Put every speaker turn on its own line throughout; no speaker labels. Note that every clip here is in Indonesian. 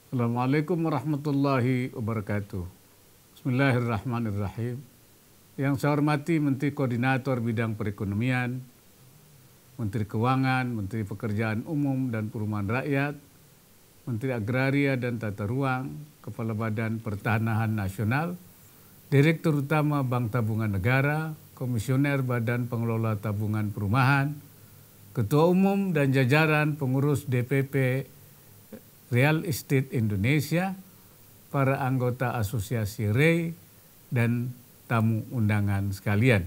Assalamualaikum warahmatullahi wabarakatuh. Bismillahirrahmanirrahim. Yang saya hormati Menteri Koordinator Bidang Perekonomian, Menteri Keuangan, Menteri Pekerjaan Umum dan Perumahan Rakyat, Menteri Agraria dan Tata Ruang, Kepala Badan Pertanahan Nasional, Direktur Utama Bank Tabungan Negara, Komisioner Badan Pengelola Tabungan Perumahan, Ketua Umum dan jajaran pengurus DPP Real Estate Indonesia, para anggota Asosiasi REI, dan tamu undangan sekalian.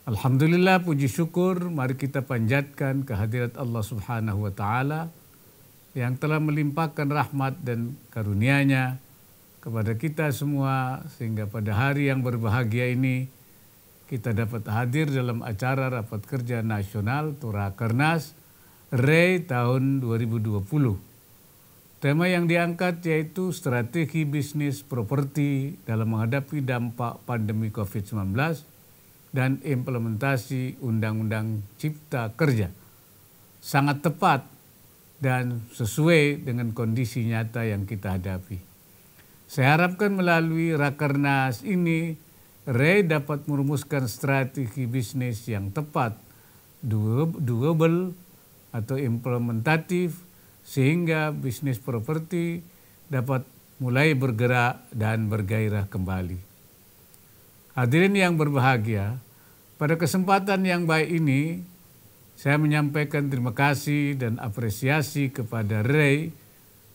Alhamdulillah, puji syukur, mari kita panjatkan kehadirat Allah Subhanahu wa Ta'ala yang telah melimpahkan rahmat dan karunia-Nya kepada kita semua, sehingga pada hari yang berbahagia ini kita dapat hadir dalam acara Rapat Kerja Nasional Rakernas REI tahun 2020. Tema yang diangkat yaitu strategi bisnis properti dalam menghadapi dampak pandemi COVID-19 dan implementasi Undang-Undang Cipta Kerja. Sangat tepat dan sesuai dengan kondisi nyata yang kita hadapi. Saya harapkan melalui Rakernas ini, REI dapat merumuskan strategi bisnis yang tepat, doable, atau implementatif, sehingga bisnis properti dapat mulai bergerak dan bergairah kembali. Hadirin yang berbahagia, pada kesempatan yang baik ini, saya menyampaikan terima kasih dan apresiasi kepada REI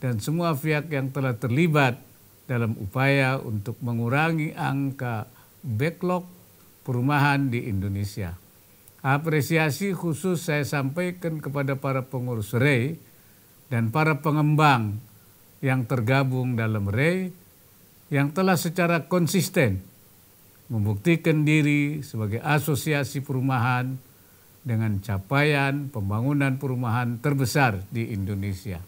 dan semua pihak yang telah terlibat dalam upaya untuk mengurangi angka backlog perumahan di Indonesia. Apresiasi khusus saya sampaikan kepada para pengurus REI dan para pengembang yang tergabung dalam REI yang telah secara konsisten membuktikan diri sebagai asosiasi perumahan dengan capaian pembangunan perumahan terbesar di Indonesia.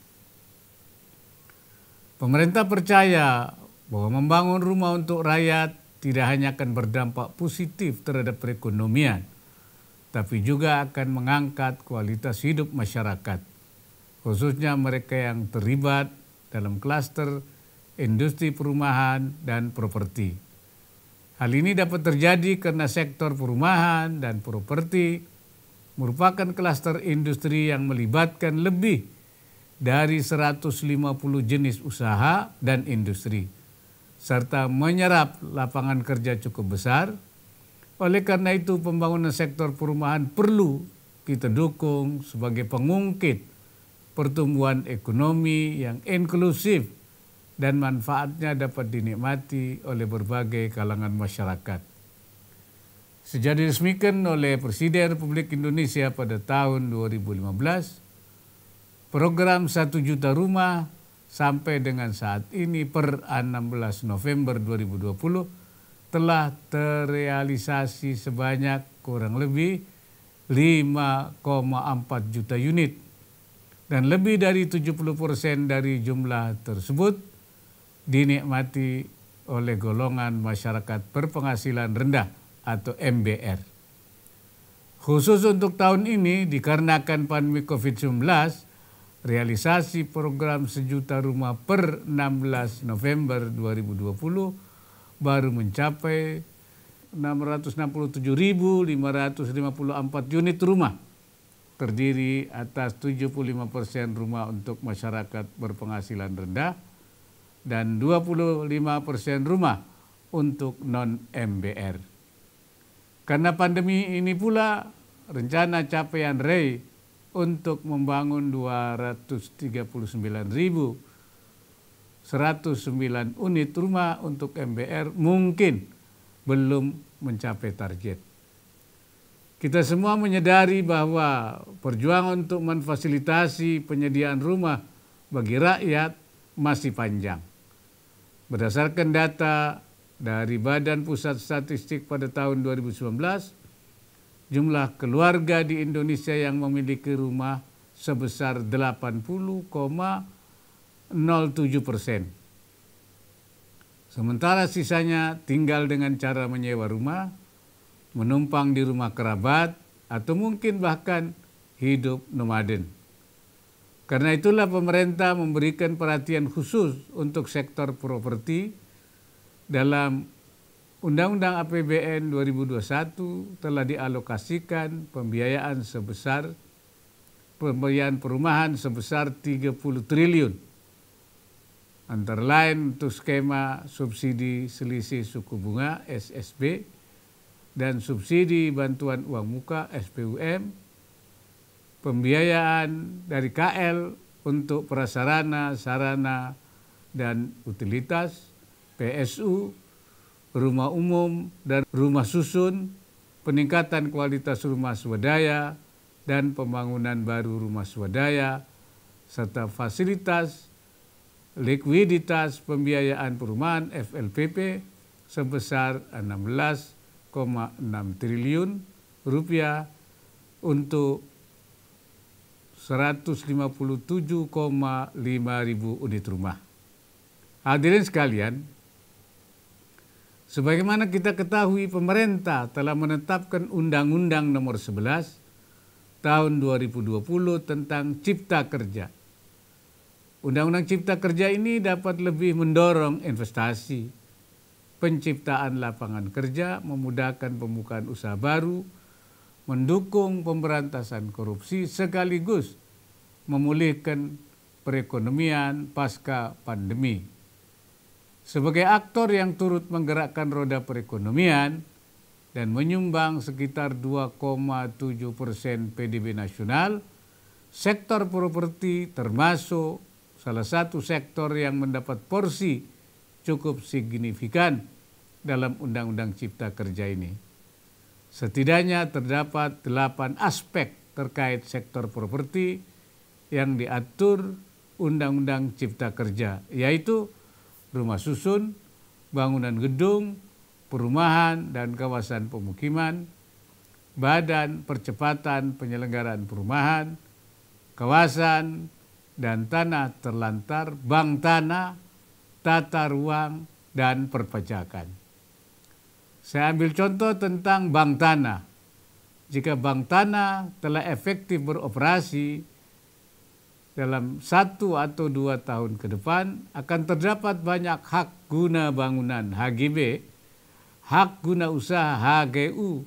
Pemerintah percaya bahwa membangun rumah untuk rakyat tidak hanya akan berdampak positif terhadap perekonomian, tapi juga akan mengangkat kualitas hidup masyarakat, khususnya mereka yang terlibat dalam klaster industri perumahan dan properti. Hal ini dapat terjadi karena sektor perumahan dan properti merupakan klaster industri yang melibatkan lebih dari 150 jenis usaha dan industri, serta menyerap lapangan kerja cukup besar. Oleh karena itu, pembangunan sektor perumahan perlu kita dukung sebagai pengungkit pertumbuhan ekonomi yang inklusif dan manfaatnya dapat dinikmati oleh berbagai kalangan masyarakat. Sejak diresmikan oleh Presiden Republik Indonesia pada tahun 2015, program 1 juta rumah sampai dengan saat ini per 16 November 2020 telah terrealisasi sebanyak kurang lebih 5,4 juta unit, dan lebih dari 70% dari jumlah tersebut dinikmati oleh golongan masyarakat berpenghasilan rendah atau MBR. Khusus untuk tahun ini, dikarenakan pandemi COVID-19, realisasi program 1 juta rumah per 16 November 2020 baru mencapai 667.554 unit rumah, terdiri atas 75% rumah untuk masyarakat berpenghasilan rendah dan 25% rumah untuk non-MBR. Karena pandemi ini pula, rencana capaian REI untuk membangun 239.109 unit rumah untuk MBR mungkin belum mencapai target. Kita semua menyadari bahwa perjuangan untuk memfasilitasi penyediaan rumah bagi rakyat masih panjang. Berdasarkan data dari Badan Pusat Statistik pada tahun 2019, jumlah keluarga di Indonesia yang memiliki rumah sebesar 80,07%. Sementara sisanya tinggal dengan cara menyewa rumah, menumpang di rumah kerabat, atau mungkin bahkan hidup nomaden. Karena itulah pemerintah memberikan perhatian khusus untuk sektor properti. Dalam Undang-Undang APBN 2021 telah dialokasikan pembiayaan perumahan sebesar 30 triliun. Antara lain untuk skema subsidi selisih suku bunga SSB dan subsidi bantuan uang muka SPUM, pembiayaan dari KL untuk prasarana, sarana, dan utilitas, PSU, rumah umum dan rumah susun, peningkatan kualitas rumah swadaya, dan pembangunan baru rumah swadaya, serta fasilitas likuiditas pembiayaan perumahan FLPP sebesar 16,6 triliun rupiah untuk 157,5 ribu unit rumah. Hadirin sekalian, sebagaimana kita ketahui, pemerintah telah menetapkan Undang-Undang Nomor 11 Tahun 2020 tentang Cipta Kerja. Undang-Undang Cipta Kerja ini dapat lebih mendorong investasi, penciptaan lapangan kerja, memudahkan pembukaan usaha baru, mendukung pemberantasan korupsi, sekaligus memulihkan perekonomian pasca pandemi. Sebagai aktor yang turut menggerakkan roda perekonomian dan menyumbang sekitar 2,7% PDB nasional, sektor properti termasuk salah satu sektor yang mendapat porsi cukup signifikan dalam Undang-Undang Cipta Kerja ini. Setidaknya terdapat 8 aspek terkait sektor properti yang diatur Undang-Undang Cipta Kerja, yaitu rumah susun, bangunan gedung, perumahan dan kawasan pemukiman, badan percepatan penyelenggaraan perumahan, kawasan dan tanah terlantar, bank tanah, tata ruang, dan perpajakan. Saya ambil contoh tentang bank tanah. Jika bank tanah telah efektif beroperasi dalam 1 atau 2 tahun ke depan, akan terdapat banyak hak guna bangunan HGB, hak guna usaha HGU,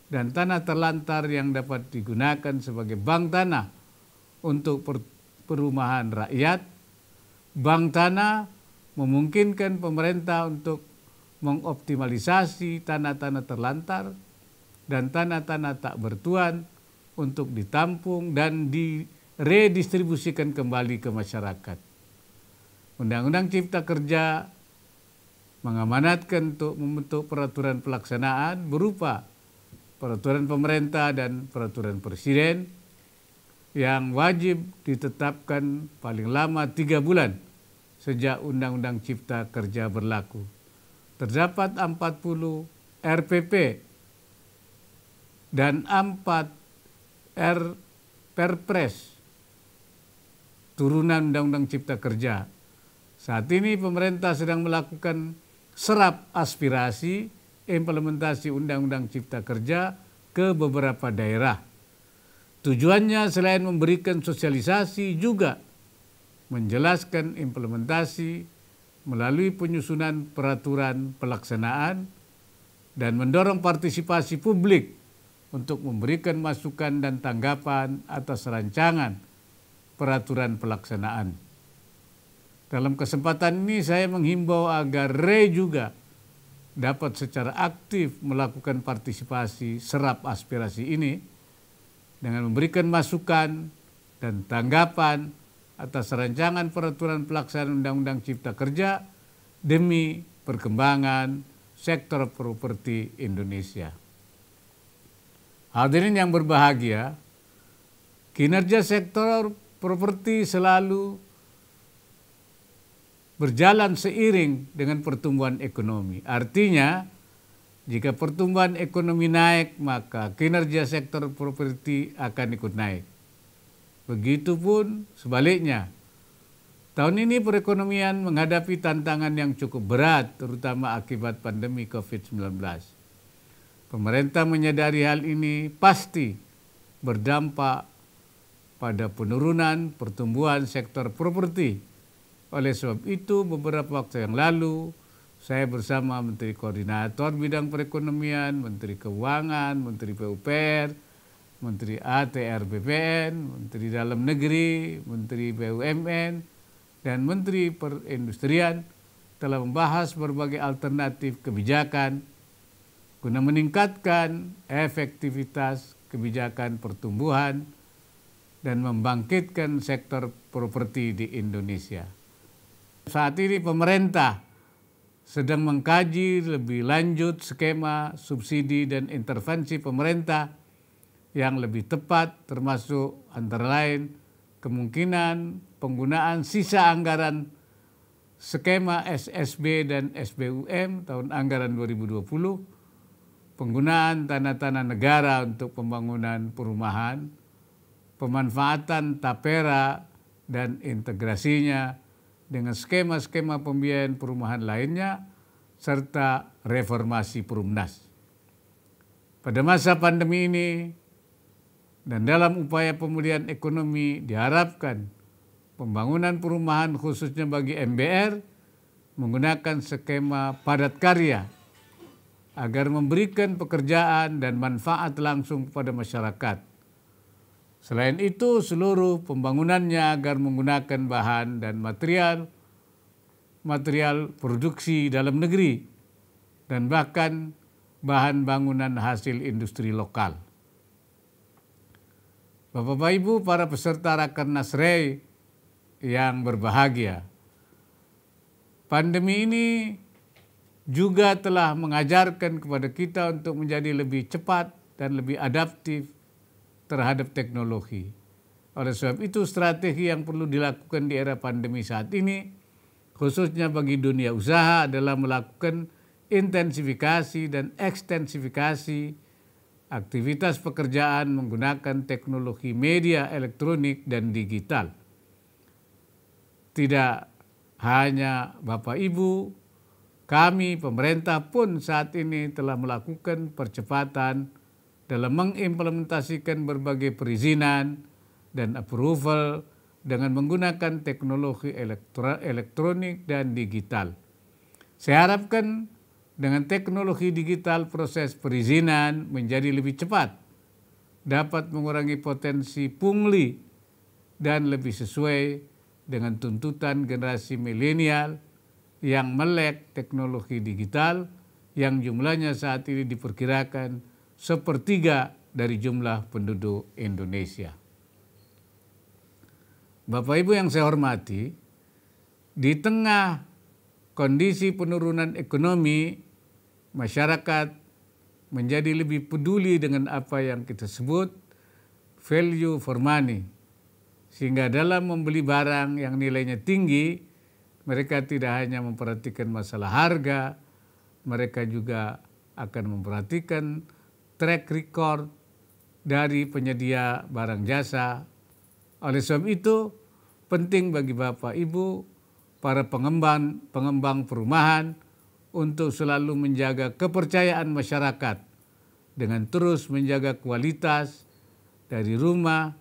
dan tanah terlantar yang dapat digunakan sebagai bank tanah untuk perumahan rakyat. Bank tanah memungkinkan pemerintah untuk mengoptimalisasi tanah-tanah terlantar dan tanah-tanah tak bertuan untuk ditampung dan diredistribusikan kembali ke masyarakat. Undang-Undang Cipta Kerja mengamanatkan untuk membentuk peraturan pelaksanaan berupa peraturan pemerintah dan peraturan presiden yang wajib ditetapkan paling lama 3 bulan sejak Undang-Undang Cipta Kerja berlaku. Terdapat 40 RPP dan 4 Perpres turunan Undang-Undang Cipta Kerja. Saat ini pemerintah sedang melakukan serap aspirasi implementasi Undang-Undang Cipta Kerja ke beberapa daerah. Tujuannya selain memberikan sosialisasi juga menjelaskan implementasi melalui penyusunan peraturan pelaksanaan dan mendorong partisipasi publik untuk memberikan masukan dan tanggapan atas rancangan peraturan pelaksanaan. Dalam kesempatan ini saya menghimbau agar RE juga dapat secara aktif melakukan partisipasi serap aspirasi ini dengan memberikan masukan dan tanggapan atas rancangan peraturan pelaksanaan Undang-Undang Cipta Kerja demi perkembangan sektor properti Indonesia. Hadirin yang berbahagia, kinerja sektor properti selalu berjalan seiring dengan pertumbuhan ekonomi. Artinya, jika pertumbuhan ekonomi naik, maka kinerja sektor properti akan ikut naik. Begitupun sebaliknya. Tahun ini perekonomian menghadapi tantangan yang cukup berat, terutama akibat pandemi COVID-19. Pemerintah menyadari hal ini pasti berdampak pada penurunan pertumbuhan sektor properti. Oleh sebab itu, beberapa waktu yang lalu, saya bersama Menteri Koordinator Bidang Perekonomian, Menteri Keuangan, Menteri PUPR, Menteri ATR BPN, Menteri Dalam Negeri, Menteri BUMN, dan Menteri Perindustrian telah membahas berbagai alternatif kebijakan guna meningkatkan efektivitas kebijakan pertumbuhan dan membangkitkan sektor properti di Indonesia. Saat ini pemerintah sedang mengkaji lebih lanjut skema subsidi dan intervensi pemerintah yang lebih tepat, termasuk antara lain kemungkinan penggunaan sisa anggaran skema SSB dan SBUM tahun anggaran 2020, penggunaan tanah-tanah negara untuk pembangunan perumahan, pemanfaatan tapera dan integrasinya dengan skema-skema pembiayaan perumahan lainnya, serta reformasi Perumnas. Pada masa pandemi ini dan dalam upaya pemulihan ekonomi diharapkan pembangunan perumahan khususnya bagi MBR menggunakan skema padat karya agar memberikan pekerjaan dan manfaat langsung kepada masyarakat. Selain itu, seluruh pembangunannya agar menggunakan bahan dan material produksi dalam negeri dan bahkan bahan bangunan hasil industri lokal. Bapak Ibu, para peserta Rakernas REI yang berbahagia, pandemi ini juga telah mengajarkan kepada kita untuk menjadi lebih cepat dan lebih adaptif terhadap teknologi. Oleh sebab itu, strategi yang perlu dilakukan di era pandemi saat ini, khususnya bagi dunia usaha, adalah melakukan intensifikasi dan ekstensifikasi aktivitas pekerjaan menggunakan teknologi media elektronik dan digital. Tidak hanya Bapak Ibu, kami pemerintah pun saat ini telah melakukan percepatan dalam mengimplementasikan berbagai perizinan dan approval dengan menggunakan teknologi elektronik dan digital. Saya harapkan dengan teknologi digital proses perizinan menjadi lebih cepat, dapat mengurangi potensi pungli dan lebih sesuai dengan tuntutan generasi milenial yang melek teknologi digital yang jumlahnya saat ini diperkirakan 1/3 dari jumlah penduduk Indonesia. Bapak Ibu yang saya hormati, di tengah kondisi penurunan ekonomi, masyarakat menjadi lebih peduli dengan apa yang kita sebut value for money. Sehingga dalam membeli barang yang nilainya tinggi, mereka tidak hanya memperhatikan masalah harga, mereka juga akan memperhatikan track record dari penyedia barang jasa. Oleh sebab itu, penting bagi Bapak Ibu, para pengembang perumahan untuk selalu menjaga kepercayaan masyarakat dengan terus menjaga kualitas dari rumah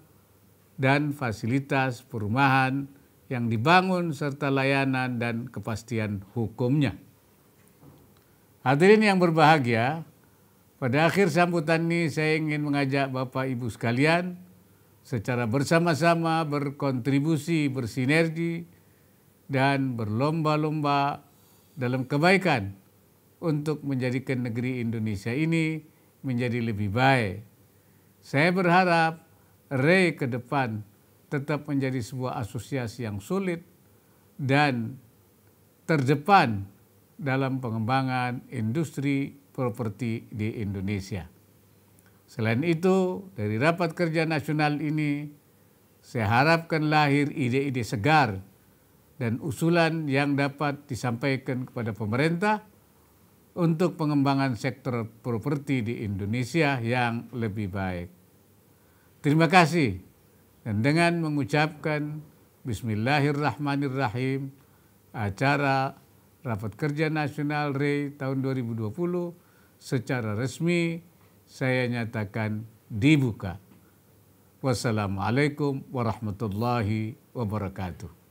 dan fasilitas perumahan yang dibangun serta layanan dan kepastian hukumnya. Hadirin yang berbahagia, pada akhir sambutan ini saya ingin mengajak Bapak Ibu sekalian secara bersama-sama berkontribusi, bersinergi, dan berlomba-lomba dalam kebaikan untuk menjadikan negeri Indonesia ini menjadi lebih baik. Saya berharap REI ke depan tetap menjadi sebuah asosiasi yang solid dan terdepan dalam pengembangan industri properti di Indonesia. Selain itu, dari rapat kerja nasional ini, saya harapkan lahir ide-ide segar dan usulan yang dapat disampaikan kepada pemerintah untuk pengembangan sektor properti di Indonesia yang lebih baik. Terima kasih, dan dengan mengucapkan Bismillahirrahmanirrahim, acara Rapat Kerja Nasional REI tahun 2020 secara resmi saya nyatakan dibuka. Wassalamualaikum warahmatullahi wabarakatuh.